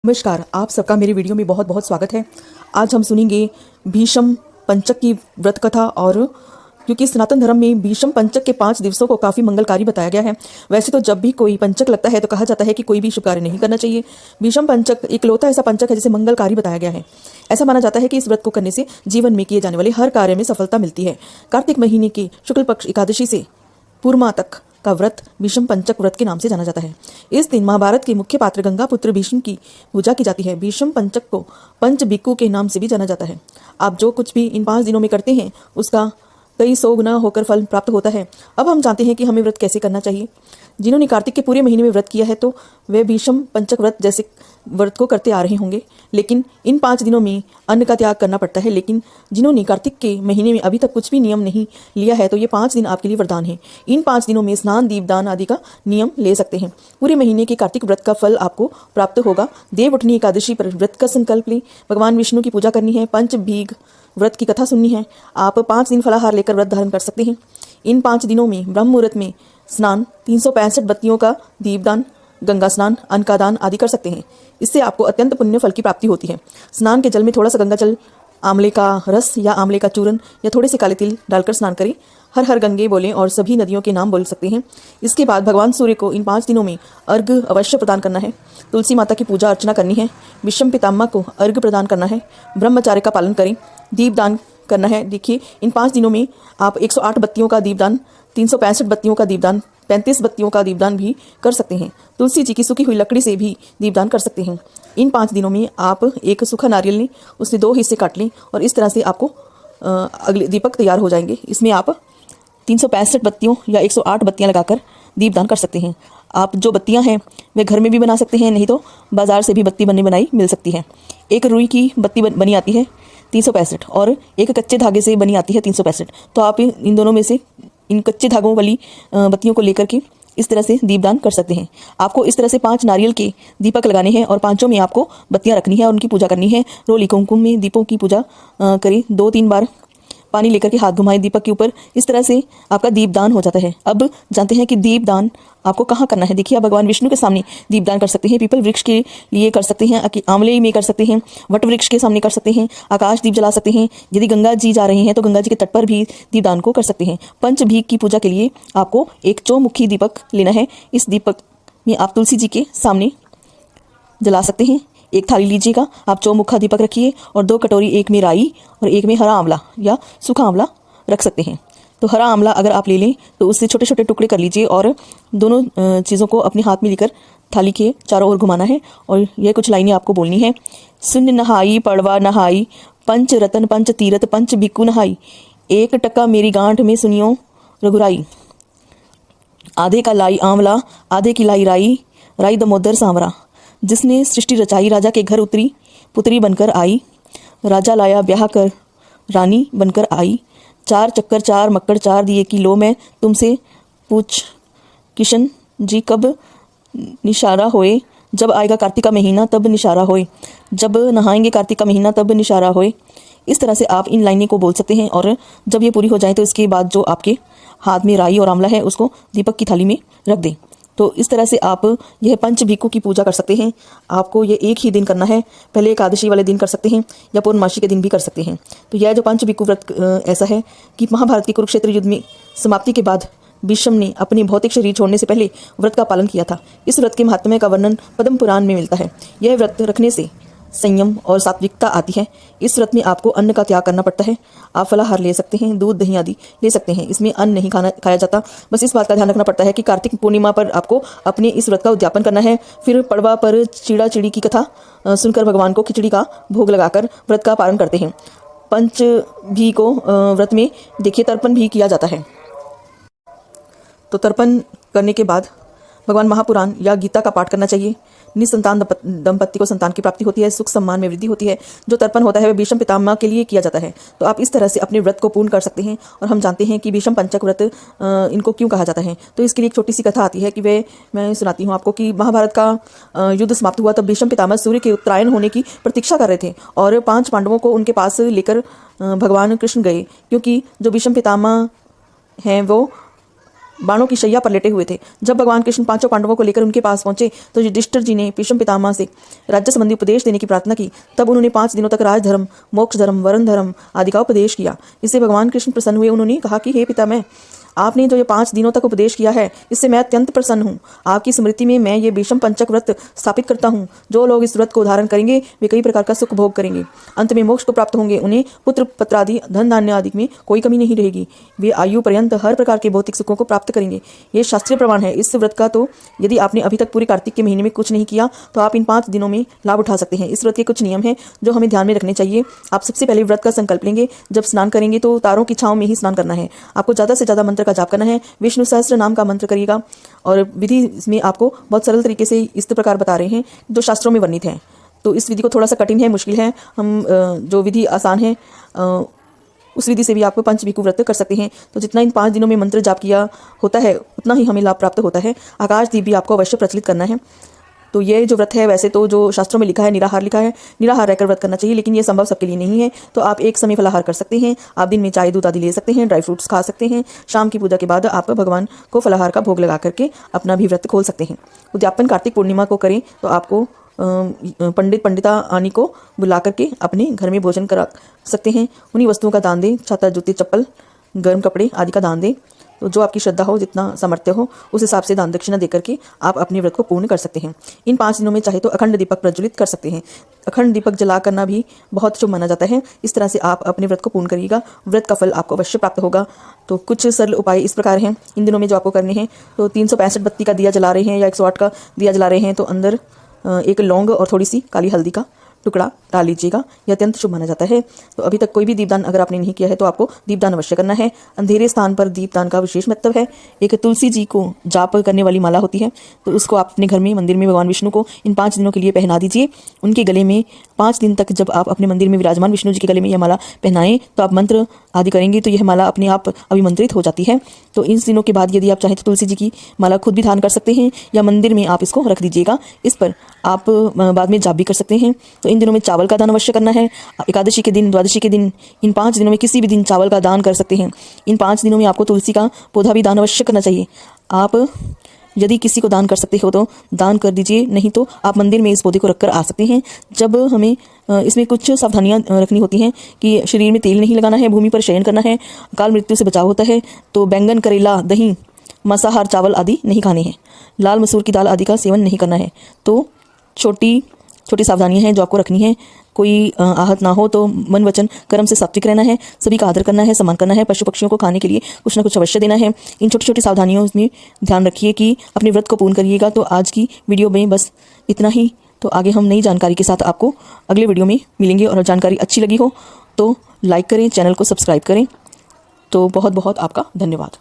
नमस्कार, आप सबका मेरे वीडियो में बहुत बहुत स्वागत है। आज हम सुनेंगे भीष्म पंचक की व्रत कथा। और क्योंकि सनातन धर्म में भीष्म पंचक के 5 दिवसों को काफ़ी मंगलकारी बताया गया है। वैसे तो जब भी कोई पंचक लगता है तो कहा जाता है कि कोई भी शुभ कार्य नहीं करना चाहिए। भीष्म पंचक इकलौता ऐसा पंचक है जिसे मंगलकारी बताया गया है। ऐसा माना जाता है कि इस व्रत को करने से जीवन में किए जाने वाले हर कार्य में सफलता मिलती है। कार्तिक महीने की शुक्ल पक्ष एकादशी से पूर्णिमा तक का व्रत भीष्म पंचक व्रत के नाम से जाना जाता है। इस दिन महाभारत के मुख्य पात्र गंगा पुत्र भीष्म की पूजा की जाती है। भीष्म पंचक को पंच भिक्खु के नाम से भी जाना जाता है। आप जो कुछ भी इन 5 दिनों में करते हैं उसका कई 100 गुना होकर फल प्राप्त होता है। अब हम जानते हैं कि हमें व्रत कैसे करना चाहिए। जिन्होंने कार्तिक के पूरे महीने में व्रत किया है तो वे भीष्म पंचक व्रत जैसे व्रत को करते आ रहे होंगे, लेकिन इन 5 दिनों में अन्न का त्याग करना पड़ता है। लेकिन जिन्होंने कार्तिक के महीने में अभी तक कुछ भी नियम नहीं लिया है तो ये 5 दिन आपके लिए वरदान है। इन 5 दिनों में स्नान, दीपदान आदि का नियम ले सकते हैं। पूरे महीने के कार्तिक व्रत का फल आपको प्राप्त होगा। देव उठनी एकादशी पर व्रत का संकल्प लें। भगवान विष्णु की पूजा करनी है। पंच भीग व्रत की कथा सुननी है। आप 5 दिन फलाहार लेकर व्रत धारण कर सकते हैं। इन 5 दिनों में ब्रह्म मुहूर्त में स्नान, 365 बत्तियों का दीपदान, गंगा स्नान, अन्न का दान आदि कर सकते हैं। इससे आपको अत्यंत पुण्य फल की प्राप्ति होती है। स्नान के जल में थोड़ा सा गंगा जल, आंवले का रस या आंवले का चूर्ण या थोड़े से काले तिल डालकर स्नान करें। हर हर गंगे बोलें और सभी नदियों के नाम बोल सकते हैं। इसके बाद भगवान सूर्य को इन 5 दिनों में अर्घ्य अवश्य प्रदान करना है। तुलसी माता की पूजा अर्चना करनी है। भीष्म पितामह को अर्घ्य प्रदान करना है। ब्रह्मचार्य का पालन करें। दीपदान करना है। देखिए, इन 5 दिनों में आप 108 बत्तियों का दीपदान, 365 बत्तियों का दीपदान, 35 बत्तियों का दीपदान भी कर सकते हैं। तुलसी जी की सूखी हुई लकड़ी से भी दीपदान कर सकते हैं। इन 5 दिनों में आप एक सूखा नारियल लें, उससे 2 हिस्से काट लें और इस तरह से आपको अगले दीपक तैयार हो जाएंगे। इसमें आप 365 बत्तियों या 108 बत्तियां लगाकर दीपदान कर सकते हैं। आप जो बत्तियां हैं वे घर में भी बना सकते हैं, नहीं तो बाजार से भी बत्ती बनी बनाई मिल सकती है। एक रुई की बत्ती बनी आती है 365 और एक कच्चे धागे से बनी आती है 365। तो आप इन दोनों में से इन कच्चे धागों वाली बत्तियों को लेकर के इस तरह से दीपदान कर सकते हैं। आपको इस तरह से 5 नारियल के दीपक लगाने हैं और 5 में आपको बत्तियां रखनी है और उनकी पूजा करनी है। रोली कुमकुम में दीपों की पूजा करें। 2-3 बार पानी लेकर के हाथ घुमाएं दीपक के ऊपर। इस तरह से आपका दीपदान हो जाता है। अब जानते हैं कि दीपदान आपको कहाँ करना है। देखिए, आप भगवान विष्णु के सामने दीपदान कर सकते हैं। पीपल वृक्ष के लिए कर सकते हैं, आंवले में कर सकते हैं, वट वृक्ष के सामने कर सकते हैं, आकाश दीप जला सकते हैं। यदि गंगा जी जा रहे हैं तो गंगा जी के तट पर भी दीपदान को कर सकते हैं। पंच भीग की पूजा के लिए आपको एक चौमुखी दीपक लेना है। इस दीपक में आप तुलसी जी के सामने जला सकते हैं। एक थाली लीजिएगा, आप चौमुखा दीपक रखिए और 2 कटोरी, एक में राई और एक में हरा आंवला या सूखा आंवला रख सकते हैं। तो हरा आंवला अगर आप ले लें तो उससे छोटे छोटे टुकड़े कर लीजिए और दोनों चीज़ों को अपने हाथ में लेकर थाली के चारों ओर घुमाना है और यह कुछ लाइनें आपको बोलनी है। सुन नहाई पड़वा नहाई, पंच रतन पंच तीरथ पंच भिक्खु नहाई, 1 टका मेरी गांठ में सुनियो रघुराई, आधे का लाई आंवला आधे की लाई राई, राई दमोदर सांवरा, जिसने सृष्टि रचाई राजा के घर उतरी पुत्री बनकर आई, राजा लाया ब्याह कर रानी बनकर आई, 4 चक्कर 4 मक्कड़ 4 दिए की लो मैं तुमसे पूछ किशन जी कब निशारा होए, जब आएगा कार्तिक का महीना तब निशारा होए, जब नहाएंगे कार्तिक का महीना तब निशारा होए। इस तरह से आप इन लाइनें को बोल सकते हैं और जब ये पूरी हो जाए तो इसके बाद जो आपके हाथ में राई और आंवला है उसको दीपक की थाली में रख दें। तो इस तरह से आप यह पंच भिक्खु की पूजा कर सकते हैं। आपको ये एक ही दिन करना है। पहले एकादशी वाले दिन कर सकते हैं या पूर्णमासी के दिन भी कर सकते हैं। तो यह जो पंच भिक्खु व्रत ऐसा है कि महाभारत के कुरुक्षेत्र युद्ध में समाप्ति के बाद भीष्म ने अपने भौतिक शरीर छोड़ने से पहले व्रत का पालन किया था। इस व्रत के महात्म्य का वर्णन पद्म पुराण में मिलता है। यह व्रत रखने से संयम और सात्विकता आती है। इस व्रत में आपको अन्न का त्याग करना पड़ता है। आप फलाहार ले सकते हैं, दूध दही आदि ले सकते हैं। इसमें अन्न नहीं खाया जाता। बस इस बात का ध्यान रखना पड़ता है कि कार्तिक पूर्णिमा पर आपको अपने इस व्रत का उद्यापन करना है। फिर पड़वा पर चिड़ा चिड़ी की कथा सुनकर भगवान को खिचड़ी का भोग लगाकर व्रत का पालन करते हैं। पंच भी को व्रत में देखिए तर्पण भी किया जाता है। तो तर्पण करने के बाद भगवान महापुराण या गीता का पाठ करना चाहिए। निसंतान दंपत्ति को संतान की प्राप्ति होती है, सुख सम्मान में वृद्धि होती है। जो तर्पण होता है वह भीष्म पितामह के लिए किया जाता है। तो आप इस तरह से अपने व्रत को पूर्ण कर सकते हैं। और हम जानते हैं कि भीष्म पंचक व्रत इनको क्यों कहा जाता है। तो इसके लिए एक छोटी सी कथा आती है कि मैं सुनाती हूँ आपको कि महाभारत का युद्ध समाप्त हुआ तब भीष्म पितामह सूर्य के उत्तरायण होने की प्रतीक्षा कर रहे थे और 5 पांडवों को उनके पास लेकर भगवान कृष्ण गए, क्योंकि जो भीष्म पितामह हैं वो बाणों की शैया पर लेटे हुए थे। जब भगवान कृष्ण पांचों पांडवों को लेकर उनके पास पहुंचे तो युधिष्ठिर जी ने भीष्म पितामह से राज्य संबंधी उपदेश देने की प्रार्थना की। तब उन्होंने 5 दिनों तक राज धर्म, मोक्ष धर्म, वरण धर्म आदि का उपदेश किया। इससे भगवान कृष्ण प्रसन्न हुए। उन्होंने कहा कि हे पितामह, आपने जो ये 5 दिनों तक उपदेश किया है इससे मैं अत्यंत प्रसन्न हूँ। आपकी स्मृति में मैं ये भीष्म पंचक व्रत स्थापित करता हूँ। जो लोग इस व्रत को धारण करेंगे वे कई प्रकार का सुख भोग करेंगे, अंत में मोक्ष को प्राप्त होंगे। उन्हें पुत्र पत्रादि धन धान्य आदि में कोई कमी नहीं रहेगी। वे आयु पर्यंत हर प्रकार के भौतिक सुखों को प्राप्त करेंगे। ये शास्त्रीय प्रमाण है इस व्रत का। तो यदि आपने अभी तक पूरे कार्तिक के महीने में कुछ नहीं किया तो आप इन 5 दिनों में लाभ उठा सकते हैं। इस व्रत के कुछ नियम हैं जो हमें ध्यान में रखने चाहिए। आप सबसे पहले व्रत का संकल्प लेंगे। जब स्नान करेंगे तो तारों की छांव में ही स्नान करना है। आपको ज़्यादा से ज़्यादा मंत्र का जाप करना है। विष्णु सहस्त्र नाम का मंत्र करिएगा। और विधि इसमें आपको बहुत सरल तरीके से इस प्रकार बता रहे हैं जो शास्त्रों में वर्णित हैं। तो इस विधि को थोड़ा सा कठिन है, मुश्किल है। हम जो विधि आसान है उस विधि से भी आप पंचभिकु व्रत कर सकते हैं। तो जितना इन 5 दिनों में मंत्र जाप किया होता है उतना ही हमें लाभ प्राप्त होता है। आकाश दीप भी आपको अवश्य प्रचलित करना है। तो ये जो व्रत है, वैसे तो जो शास्त्रों में लिखा है निराहार लिखा है, निराहार रहकर व्रत करना चाहिए, लेकिन ये संभव सबके लिए नहीं है। तो आप एक समय फलाहार कर सकते हैं। आप दिन में चाय दूध आदि ले सकते हैं, ड्राई फ्रूट्स खा सकते हैं। शाम की पूजा के बाद आप भगवान को फलाहार का भोग लगा करके अपना भी व्रत खोल सकते हैं। उद्यापन कार्तिक पूर्णिमा को करें तो आपको पंडित पंडिता आनी को बुला करके अपने घर में भोजन करा सकते हैं। उन्हीं वस्तुओं का दान दें, छाता, जूते, चप्पल, गर्म कपड़े आदि का दान दें। तो जो आपकी श्रद्धा हो, जितना सामर्थ्य हो, उस हिसाब से दान दक्षिणा देकर के आप अपने व्रत को पूर्ण कर सकते हैं। इन 5 दिनों में चाहे तो अखंड दीपक प्रज्वलित कर सकते हैं। अखंड दीपक जला करना भी बहुत शुभ माना जाता है। इस तरह से आप अपने व्रत को पूर्ण करिएगा, व्रत का फल आपको अवश्य प्राप्त होगा। तो कुछ सरल उपाय इस प्रकार हैं इन दिनों में जो आपको करने हैं। तो 365 बत्ती का दिया जला रहे हैं या 108 का दिया जला रहे हैं तो अंदर एक लौंग और थोड़ी सी काली हल्दी का टुकड़ा डाल लीजिएगा। यह अत्यंत शुभ माना जाता है। तो अभी तक कोई भी दीपदान अगर आपने नहीं किया है तो आपको दीपदान अवश्य करना है। अंधेरे स्थान पर दीपदान का विशेष महत्व है। एक तुलसी जी को जाप करने वाली माला होती है, तो उसको आप अपने घर में मंदिर में भगवान विष्णु को इन 5 दिनों के लिए पहना दीजिए। उनके गले में 5 दिन तक जब आप अपने मंदिर में विराजमान विष्णु जी के गले में यह माला पहनाएं तो आप मंत्र आदि करेंगे तो यह माला अपने आप अभिमंत्रित हो जाती है। तो इन दिनों के बाद यदि आप चाहें तो तुलसी जी की माला खुद भी धारण कर सकते हैं या मंदिर में आप इसको रख दीजिएगा। इस पर आप बाद में जाप भी कर सकते हैं। तो इन दिनों में चावल का दान अवश्य करना है। एकादशी के दिन, द्वादशी के दिन, इन 5 दिनों में किसी भी दिन चावल का दान कर सकते हैं। इन 5 दिनों में आपको तुलसी का पौधा भी दान अवश्य करना चाहिए। आप यदि किसी को दान कर सकते हो तो दान कर दीजिए, नहीं तो आप मंदिर में इस पौधे को रखकर आ सकते हैं। जब हमें इसमें कुछ सावधानियां रखनी होती हैं कि शरीर में तेल नहीं लगाना है, भूमि पर शयन करना है, अकाल मृत्यु से बचाव होता है। तो बैंगन, करेला, दही, मांसाहार, चावल आदि नहीं खाने हैं। लाल मसूर की दाल आदि का सेवन नहीं करना है। तो छोटी छोटी सावधानियां हैं जो आपको रखनी है। कोई आहत ना हो। तो मन वचन कर्म से सात्विक रहना है, सभी का आदर करना है, सम्मान करना है, पशु पक्षियों को खाने के लिए कुछ ना कुछ अवश्य देना है। इन छोटी छोटी सावधानियों में ध्यान रखिए कि अपने व्रत को पूर्ण करिएगा। तो आज की वीडियो में बस इतना ही। तो आगे हम नई जानकारी के साथ आपको अगले वीडियो में मिलेंगे। और जानकारी अच्छी लगी हो तो लाइक करें, चैनल को सब्सक्राइब करें। तो बहुत बहुत आपका धन्यवाद।